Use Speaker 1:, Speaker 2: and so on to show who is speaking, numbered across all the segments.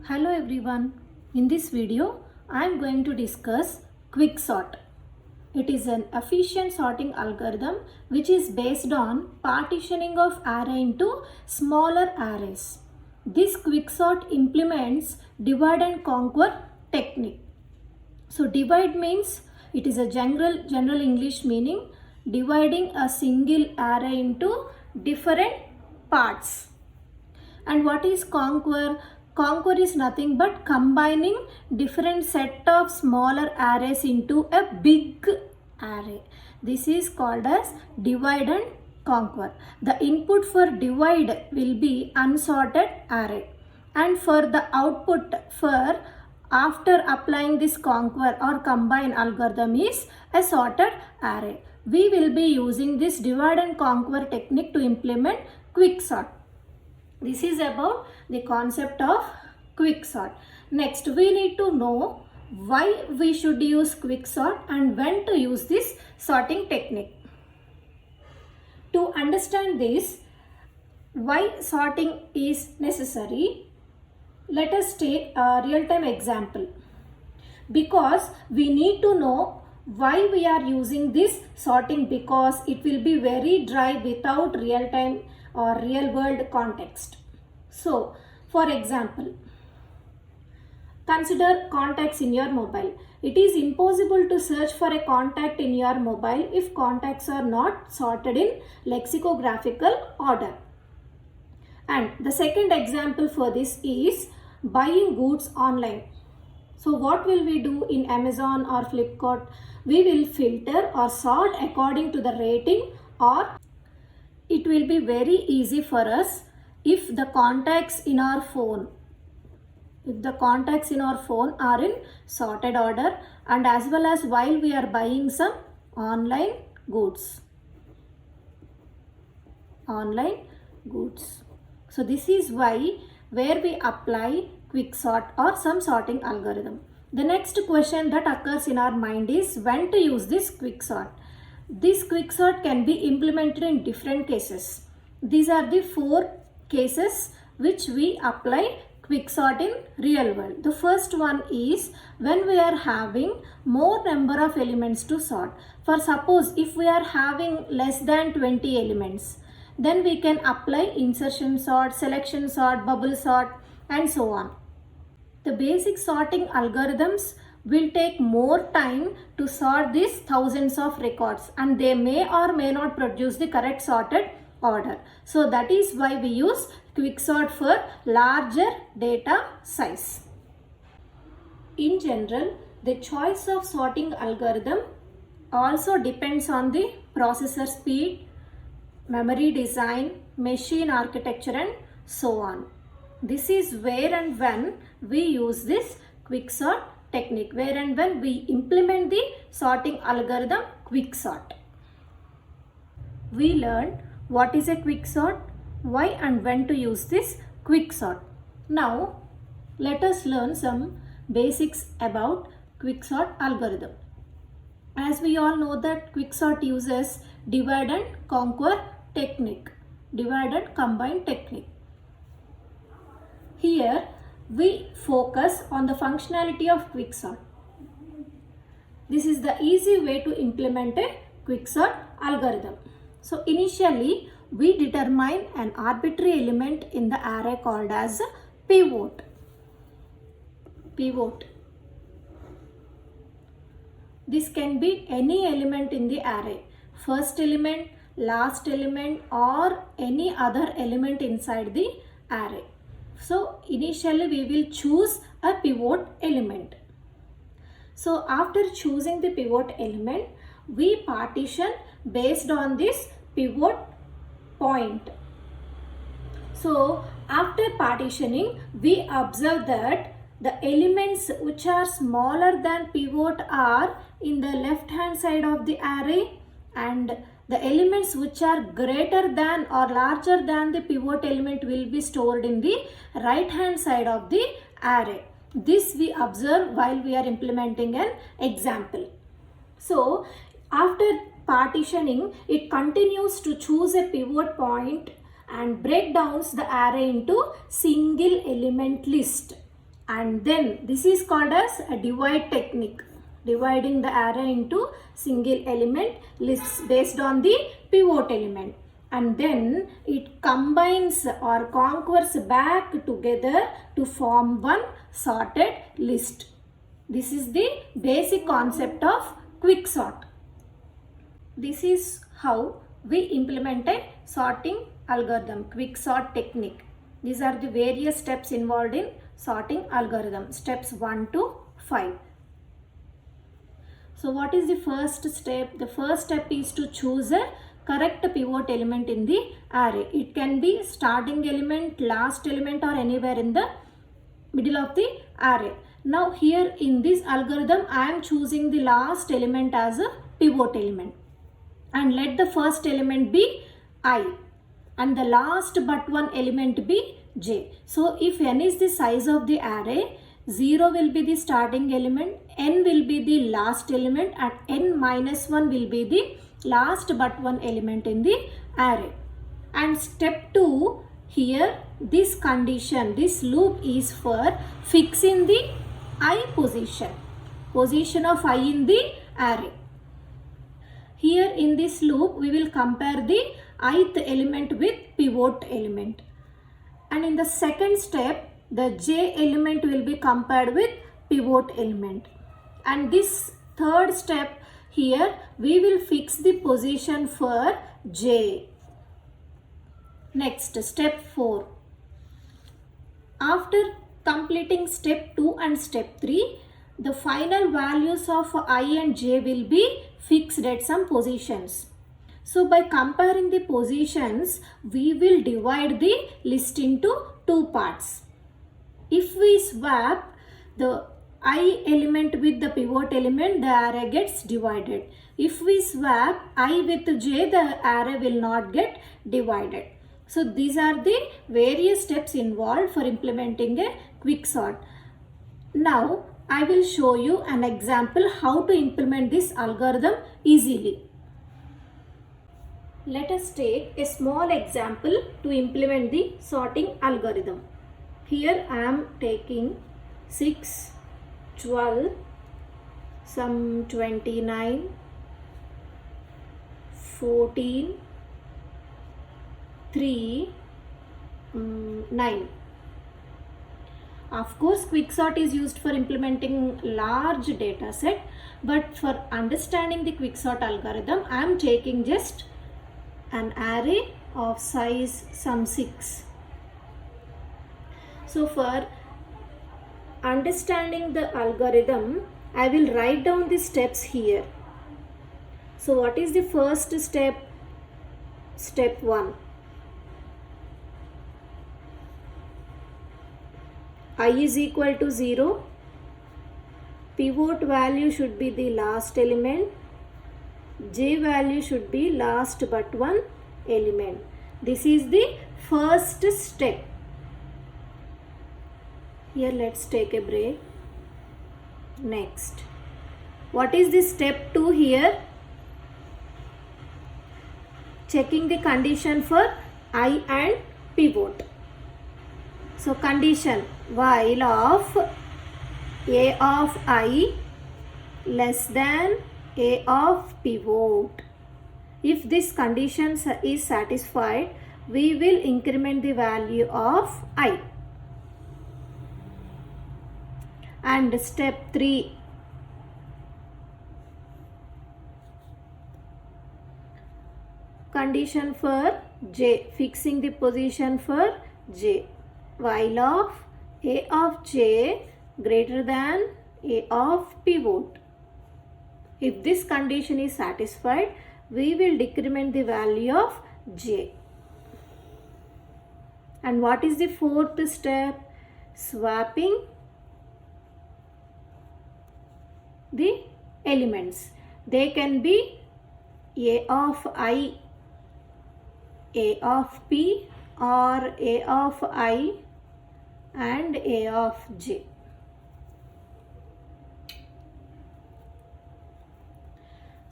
Speaker 1: Hello everyone. In this video, I am going to discuss quicksort. It is an efficient sorting algorithm which is based on partitioning of array into smaller arrays. This quicksort implements divide and conquer technique. So divide means it is a general English meaning dividing a single array into different parts. And what is conquer? Conquer is nothing but combining different set of smaller arrays into a big array. This is called as divide and conquer. The input for divide will be unsorted array, and for the output for after applying this conquer or combine algorithm is a sorted array. We will be using this divide and conquer technique to implement quicksort. This is about the concept of quicksort. Next, we need to know why we should use quicksort and when to use this sorting technique. To understand this, why sorting is necessary, let us take a real-time example. Because we need to know why we are using this sorting, because it will be very dry without real-time or real world context. So, for example, consider contacts in your mobile. It is impossible to search for a contact in your mobile if contacts are not sorted in lexicographical order. And the second example for this is buying goods online. So what will we do in Amazon or Flipkart? We will filter or sort according to the rating, or it will be very easy for us if the contacts in our phone are in sorted order, and as well as while we are buying some online goods. So this is why where we apply quicksort or some sorting algorithm. The next question that occurs in our mind is when to use this quicksort. This quicksort can be implemented in different cases. These are the 4 cases which we apply quicksort in real world. The first one is when we are having more number of elements to sort. For suppose if we are having less than 20 elements, then we can apply insertion sort, selection sort, bubble sort, and so on. The basic sorting algorithms will take more time to sort these thousands of records, and they may or may not produce the correct sorted order. So that is why we use quicksort for larger data size. In general, the choice of sorting algorithm also depends on the processor speed, memory design, machine architecture, and so on. This is where and when we use this quicksort technique, where and when we implement the sorting algorithm quicksort. We learned what is a quicksort, why and when to use this quicksort. Now let us learn some basics about quicksort algorithm. As we all know that quicksort uses divide and conquer technique, divide and combine technique. Here we focus on the functionality of quicksort. This is the easy way to implement a quicksort algorithm. So initially we determine an arbitrary element in the array called as pivot. This can be any element in the array, first element, last element, or any other element inside the array. So initially we will choose a pivot element. So after choosing the pivot element, we partition based on this pivot point. So after partitioning, we observe that the elements which are smaller than pivot are in the left hand side of the array, and the elements which are greater than or larger than the pivot element will be stored in the right hand side of the array. This we observe while we are implementing an example. So after partitioning, it continues to choose a pivot point and break down the array into single element list. And then this is called as a divide technique, dividing the array into single element lists based on the pivot element, and then it combines or conquers back together to form one sorted list. This is the basic concept of quicksort. This is how we implement a sorting algorithm, quicksort technique. These are the various steps involved in sorting algorithm, steps 1 to 5. So what is the first step? The first step is to choose a correct pivot element in the array. It can be starting element, last element, or anywhere in the middle of the array. Now here in this algorithm, I am choosing the last element as a pivot element, and let the first element be I and the last but one element be j. So if n is the size of the array, 0 will be the starting element, n will be the last element, and n minus 1 will be the last but one element in the array. And step 2, here this condition, this loop is for fixing the I position of I in the array. Here in this loop, we will compare the ith element with pivot element. And in the second step, the j element will be compared with pivot element. And this third step, here we will fix the position for j. Next, step 4. After completing step 2 and step 3, the final values of I and j will be fixed at some positions. So by comparing the positions, we will divide the list into two parts. If we swap the I element with the pivot element, the array gets divided. If we swap I with j, the array will not get divided. So these are the various steps involved for implementing a quicksort. Now I will show you an example how to implement this algorithm easily. Let us take a small example to implement the sorting algorithm. Here I am taking 6, 12, some 29, 14, 3, 9. Of course, quicksort is used for implementing large data set, but for understanding the quicksort algorithm, I am taking just an array of size some 6. So for understanding the algorithm, I will write down the steps here. So what is the first step? Step 1. I is equal to 0. Pivot value should be the last element. J value should be last but one element. This is the first step. Here let's take a break. Next. What is the step 2 here? Checking the condition for I and pivot. So condition, while of a of I less than a of pivot. If this condition is satisfied, we will increment the value of I. And step 3. Condition for j, fixing the position for j. While of a of j greater than a of pivot. If this condition is satisfied, we will decrement the value of j. And what is the fourth step? Swapping the elements. They can be a of I, a of p, or a of I and a of j.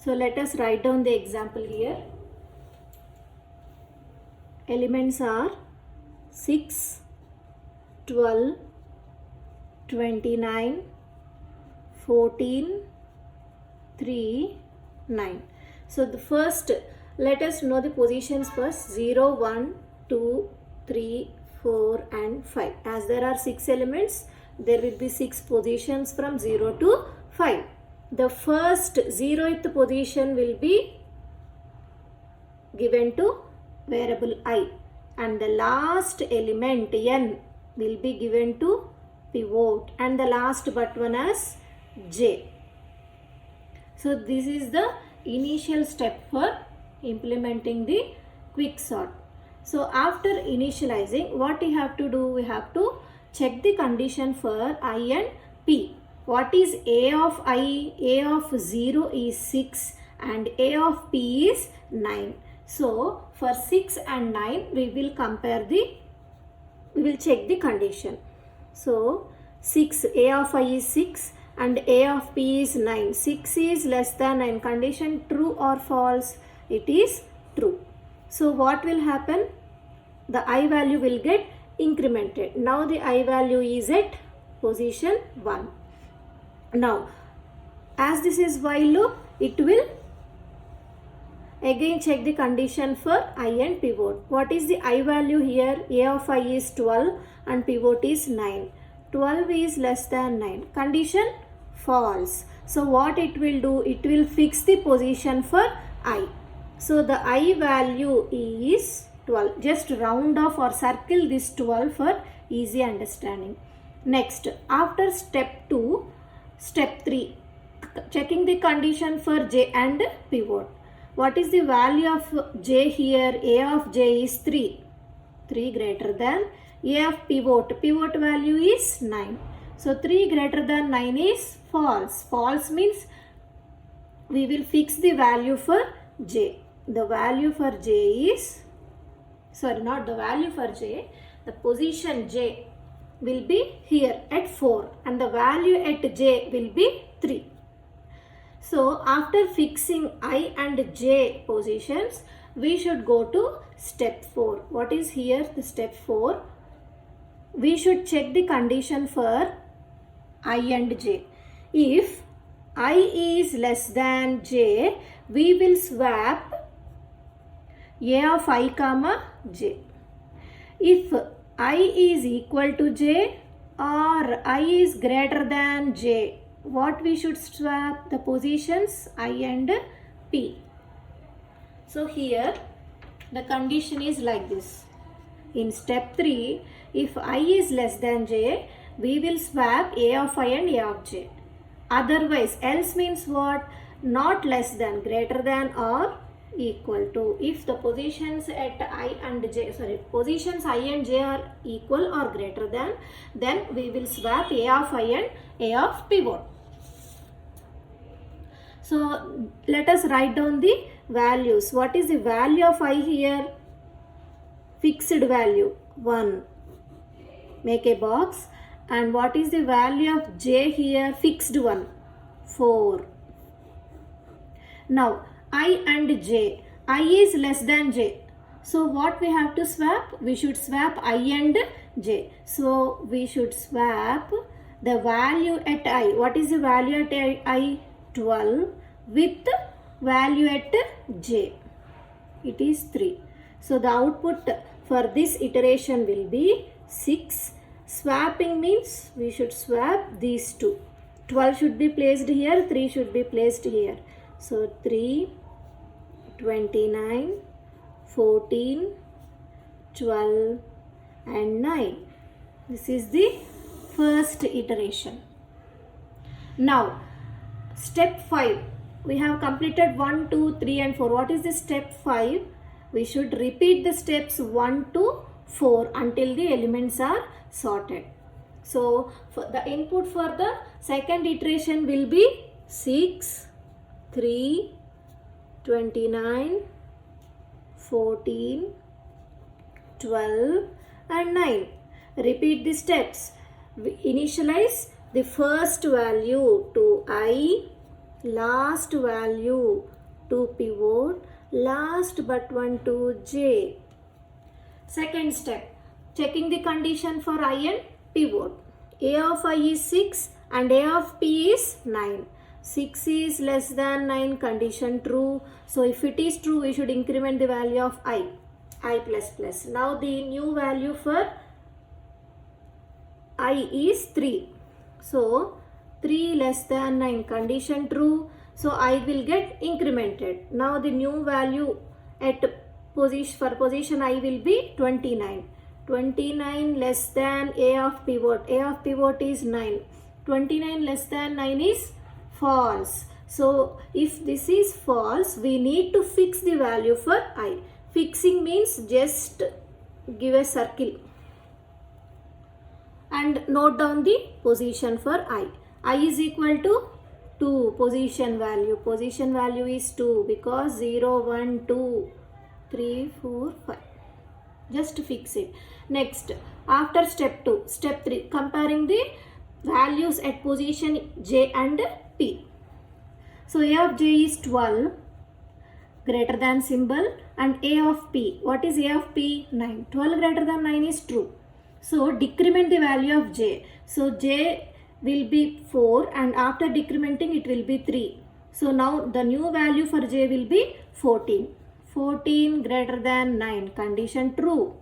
Speaker 1: So let us write down the example here. Elements are 6, 12, 29, 14, 3, 9. So the first, let us know the positions first. 0, 1, 2, 3, 4 and 5. As there are 6 elements, there will be 6 positions from 0 to 5. The first 0th position will be given to variable I, and the last element n will be given to pivot, and the last but one as j. So this is the initial step for implementing the quick sort. So after initializing, what we have to do? We have to check the condition for I and p. What is a of I? A of 0 is 6 and a of p is 9. So for 6 and 9, we will check the condition. So 6, a of I is 6 and a of p is 9. 6 is less than 9. Condition true or false? It is true. So what will happen? The I value will get incremented. Now the I value is at position 1. Now as this is while loop, it will again check the condition for I and pivot. What is the I value here? A of I is 12 and pivot is 9. 12 is less than 9. Condition false. So what it will do? It will fix the position for I. So the I value is 12. Just round off or circle this 12 for easy understanding. Next, after step 2, step 3, checking the condition for j and pivot. What is the value of j here? A of j is 3. 3 greater than a of pivot. Pivot value is 9. So 3 greater than 9 is false. False means we will fix the value for j. The value for j is, sorry, not the value for j, the position j will be here at 4 and the value at j will be 3. So after fixing I and j positions, we should go to step 4. What is here? The step 4. We should check the condition for I and j. If I is less than j, we will swap a of I comma j. If I is equal to j or I is greater than j, what we should swap? The positions I and p. So here the condition is like this. In step 3, if I is less than j, we will swap a of I and a of j. Otherwise, else means what? Not less than, greater than or equal to. If the positions at I and j, positions I and j are equal or greater than, then we will swap a of I and a of pivot. So let us write down the values. What is the value of I here? Fixed value 1. Make a box. And what is the value of j here? Fixed one 4. Now I and j. I is less than j. So what we have to swap? We should swap I and j. So we should swap the value at I. What is the value at I? 12 with value at j. It is 3. So the output for this iteration will be 6. Swapping means we should swap these two. 12 should be placed here, 3 should be placed here. So 3, 29, 14, 12 and 9. This is the first iteration. Now step 5. We have completed 1, 2, 3 and 4. What is the step 5? We should repeat the steps 1 to 4 until the elements are sorted. So for the input for the second iteration will be 6, 3, 29, 14, 12 and 9. Repeat the steps. We initialize the first value to I, last value to pivot, last but one to j. Second step, checking the condition for I and pivot. A of I is 6 and A of P is 9. 6 is less than 9, condition true. So if it is true, we should increment the value of I plus plus. Now the new value for I is 3. So 3 less than 9, condition true. So I will get incremented. Now the new value at position I will be 29. 29 less than A of pivot. A of pivot is 9. 29 less than 9 is false. So if this is false, we need to fix the value for I. Fixing means just give a circle and note down the position for I. I is equal to 2, position value. Position value is 2 because 0, 1, 2, 3, 4, 5. Just fix it. Next, after step 2, step 3, comparing the values at position J and P. So A of J is 12, greater than symbol, and A of P. What is A of P? 9. 12 greater than 9 is true. So decrement the value of J. So J will be 4 and after decrementing it will be 3. So now the new value for J will be 14. 14 greater than 9, condition true.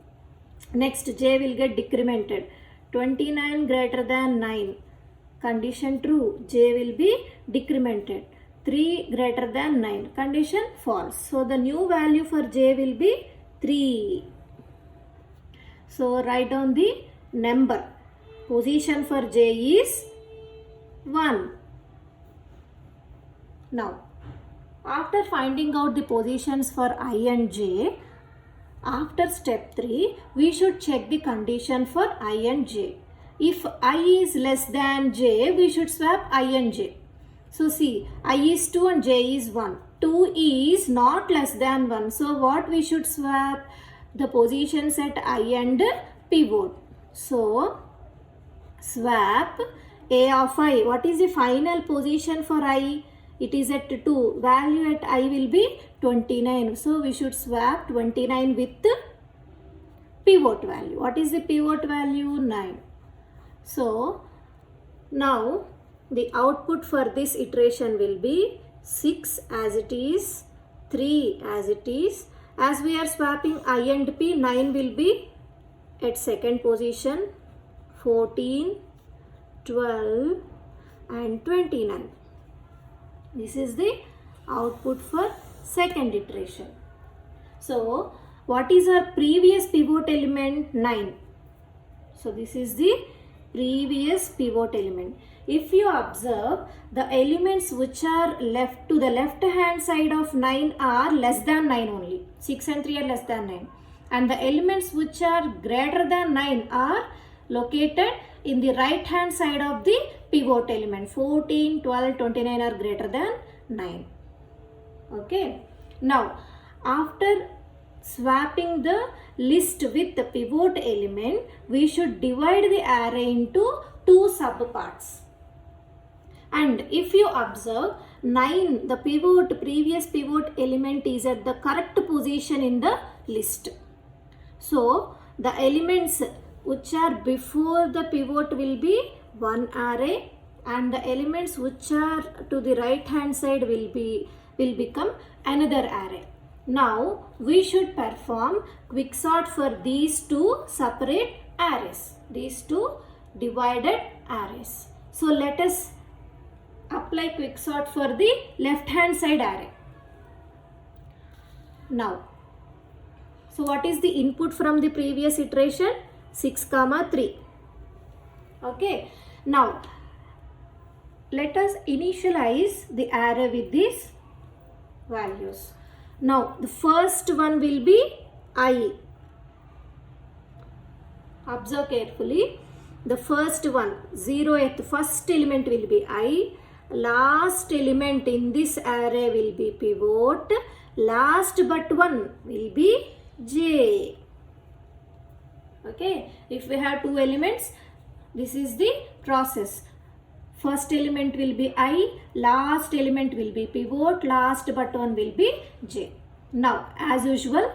Speaker 1: Next J will get decremented. 29 greater than 9, condition true. J will be decremented. 3 greater than 9, condition false. So the new value for J will be 3. So write down the number. Position for J is 1. Now, after finding out the positions for I and J, after step 3, we should check the condition for I and J. If I is less than J, we should swap I and J. So see, I is 2 and J is 1. 2 is not less than 1. So what we should swap? The positions at I and pivot. So swap A of I. What is the final position for I? It is at 2. Value at I will be 29. So we should swap 29 with pivot value. What is the pivot value? 9. So now the output for this iteration will be 6 as it is, 3 as it is. As we are swapping I and P, 9 will be at second position, 14, 12 and 29. This is the output for second iteration. So what is our previous pivot element? 9. So this is the previous pivot element. If you observe, the elements which are left to the left hand side of 9 are less than 9 only. 6 and 3 are less than 9. And the elements which are greater than 9 are located in the right hand side of the pivot element. 14, 12, 29 are greater than 9. Okay. Now, after swapping the list with the pivot element, we should divide the array into 2 subparts. And if you observe, 9, the previous pivot element is at the correct position in the list. So, the elements which are before the pivot will be one array and the elements which are to the right hand side will become another array. Now, we should perform quicksort for these 2 separate arrays, these 2 divided arrays. So, let us apply quicksort for the left hand side array. Now, so what is the input from the previous iteration? 6, 3. Okay. Now, let us initialize the array with these values. Now, the first one will be I. Observe carefully. The first one, 0th, first element will be I. Last element in this array will be pivot. Last but one will be J. Okay. If we have 2 elements, this is the process. First element will be I, last element will be pivot, last but one will be J. Now, as usual,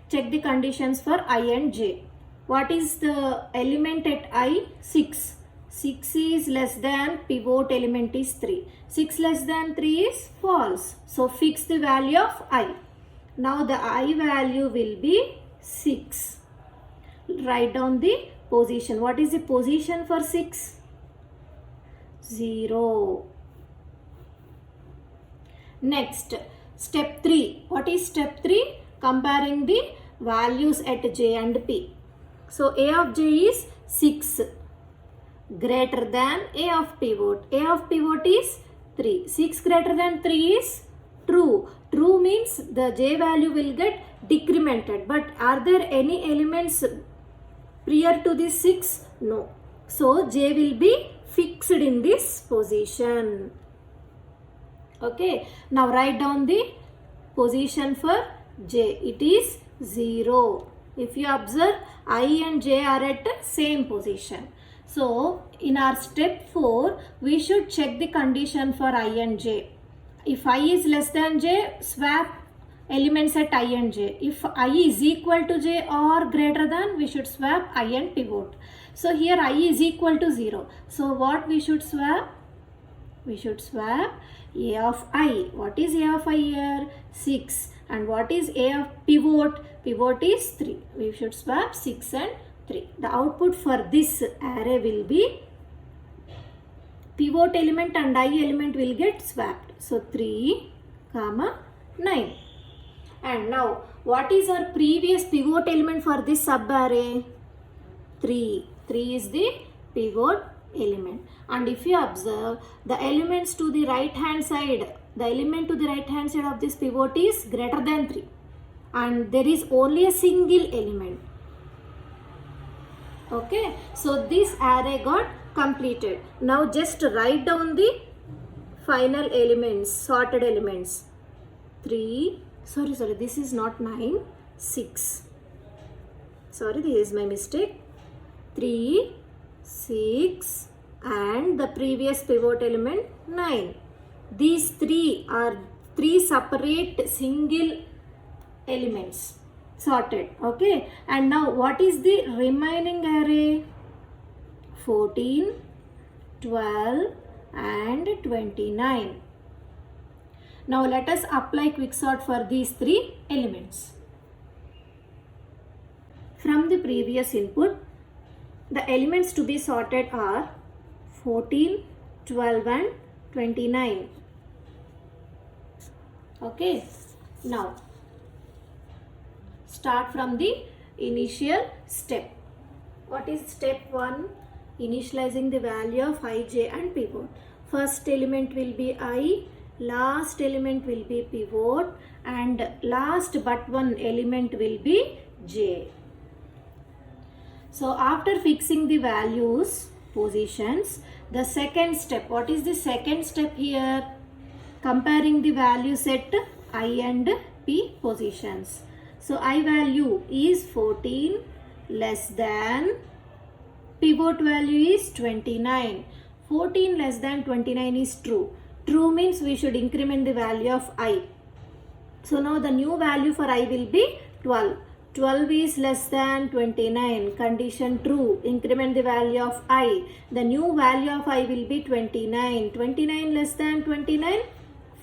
Speaker 1: check the conditions for I and J. What is the element at I? 6. 6 is less than pivot element is 3. 6 less than 3 is false. So fix the value of I. Now the I value will be 6. Write down the position. What is the position for 6? 0. Next, step 3. What is step 3? Comparing the values at j and p. So a of j is 6 greater than a of pivot. A of pivot is 3. 6 greater than 3 is true. True means the j value will get decremented. But are there any elements prior to this 6? No. So j will be fixed in this position. Okay. Now write down the position for j. It is 0. If you observe, I and j are at same position. So in our step 4, we should check the condition for I and j. If I is less than j, swap elements at I and j. If I is equal to j or greater than, we should swap I and pivot. So here I is equal to 0. So what we should swap? We should swap a of I. What is a of I here? 6. And what is a of pivot? Pivot is 3. We should swap 6 and 3. The output for this array will be pivot element and I element will get swapped. So 3, 9. And now what is our previous pivot element for this subarray? 3. 3 is the pivot element. And if you observe, the elements to the right hand side, the element to the right hand side of this pivot is greater than 3. And there is only a single element. Okay. So this array got completed. Now just write down the final elements, sorted elements. 3, sorry, this is not 9, 6. Sorry, this is my mistake. 3, 6 and the previous pivot element 9. These 3 are 3 separate single elements sorted. Okay. And now what is the remaining array? 14, 12 and 29. Now let us apply quicksort for these 3 elements. From the previous input, the elements to be sorted are 14, 12 and 29. Okay. Now start from the initial step. What is step 1? Initializing the value of I, j and pivot. First element will be I, last element will be pivot and last but one element will be j. So after fixing the values, positions, the second step, what is the second step here? Comparing the values at I and p positions. So I value is 14 less than pivot value is 29. 14 less than 29 is true. True means we should increment the value of I. So now the new value for I will be 12. 12 is less than 29. Condition true. Increment the value of I. The new value of I will be 29. 29 less than 29?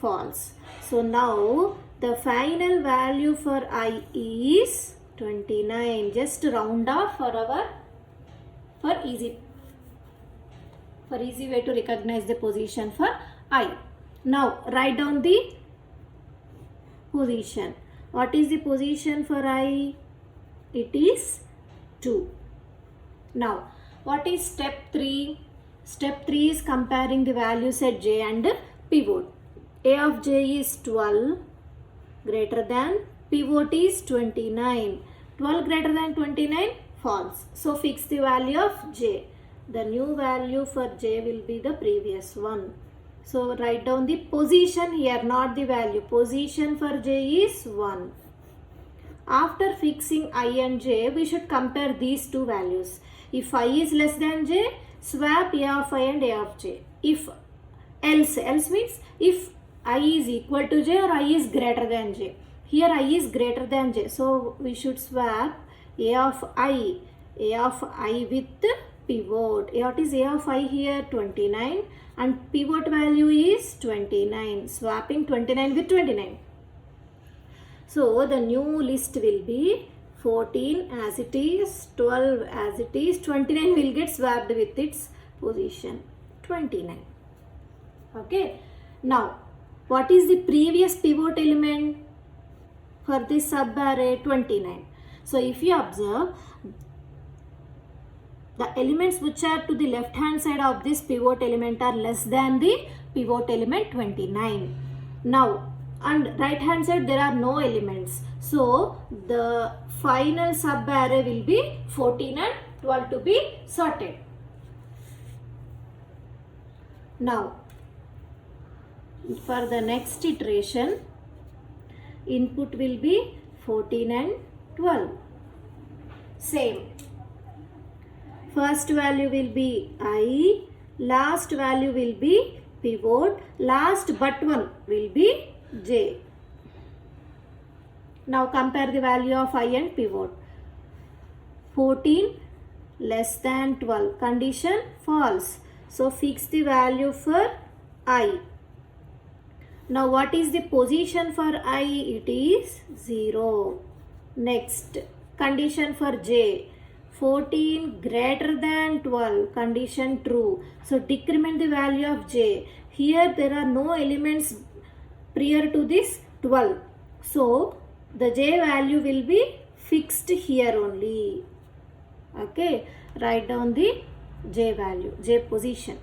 Speaker 1: False. So now the final value for I is 29. Just round off for easy way to recognize the position for I. Now write down the position. What is the position for I? It is 2. Now what is step 3? Step 3 is comparing the values at j and pivot. A of j is 12 greater than pivot is 29. 12 greater than 29? False. So fix the value of j. The new value for j will be the previous one. So write down the position here, not the value. Position for j is 1. After fixing I and j, we should compare these two values. If I is less than j, swap a of I and a of j. If else means if I is equal to j or I is greater than j. Here I is greater than j. So we should swap a of I with pivot. What is A of I here? 29, and pivot value is 29. Swapping 29 with 29. So the new list will be 14 as it is, 12 as it is, 29 will get swapped with its position 29. Okay. Now, what is the previous pivot element for this sub-array? 29. So if you observe, the elements which are to the left hand side of this pivot element are less than the pivot element 29. Now, on right hand side there are no elements. So the final sub-array will be 14 and 12 to be sorted. Now, for the next iteration, input will be 14 and 12. Same. First value will be I, last value will be pivot, last but one will be J. Now compare the value of I and pivot. 14 less than 12. Condition false. So fix the value for I. Now what is the position for I? It is 0. Next, condition for J. 14 greater than 12. Condition true. So decrement the value of J. Here there are no elements prior to this 12. So the J value will be fixed here only. Okay. Write down the J value, J position.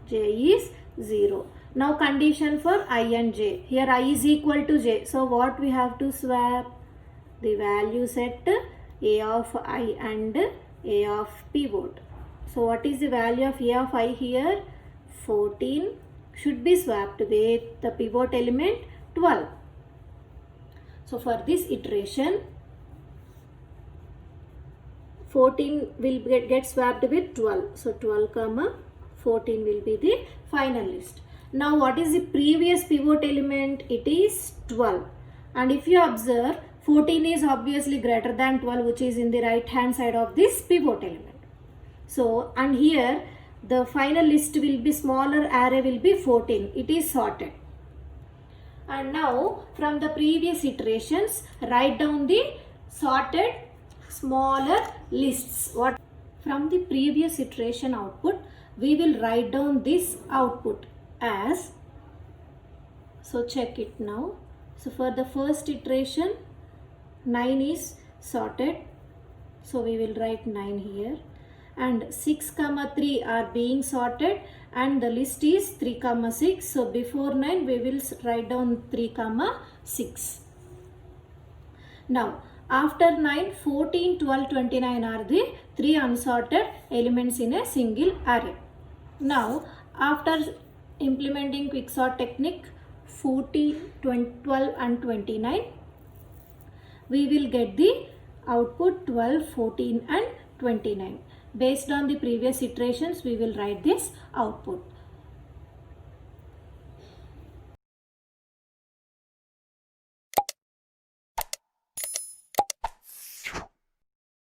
Speaker 1: J is 0. Now condition for I and J. Here I is equal to J. So what we have to swap? The value set A of I and A of pivot. So what is the value of A of I here? 14 should be swapped with the pivot element 12. So for this iteration, 14 will get swapped with 12. So 12 comma 14 will be the final list. Now what is the previous pivot element? It is 12. And if you observe, 14 is obviously greater than 12, which is in the right hand side of this pivot element. So, and here the final list will be smaller array will be 14. It is sorted. And now from the previous iterations, write down the sorted smaller lists. What from the previous iteration output, we will write down this output as, so check it now. So for the first iteration, 9 is sorted, so we will write 9 here, and 6 comma 3 are being sorted, and the list is 3 comma 6. So before 9 we will write down 3 comma 6. Now after 9, 14, 12, 29 are the 3 unsorted elements in a single array. Now after implementing quicksort technique, 14, 12 and 29, we will get the output 12, 14 and 29. Based on the previous iterations, we will write this output.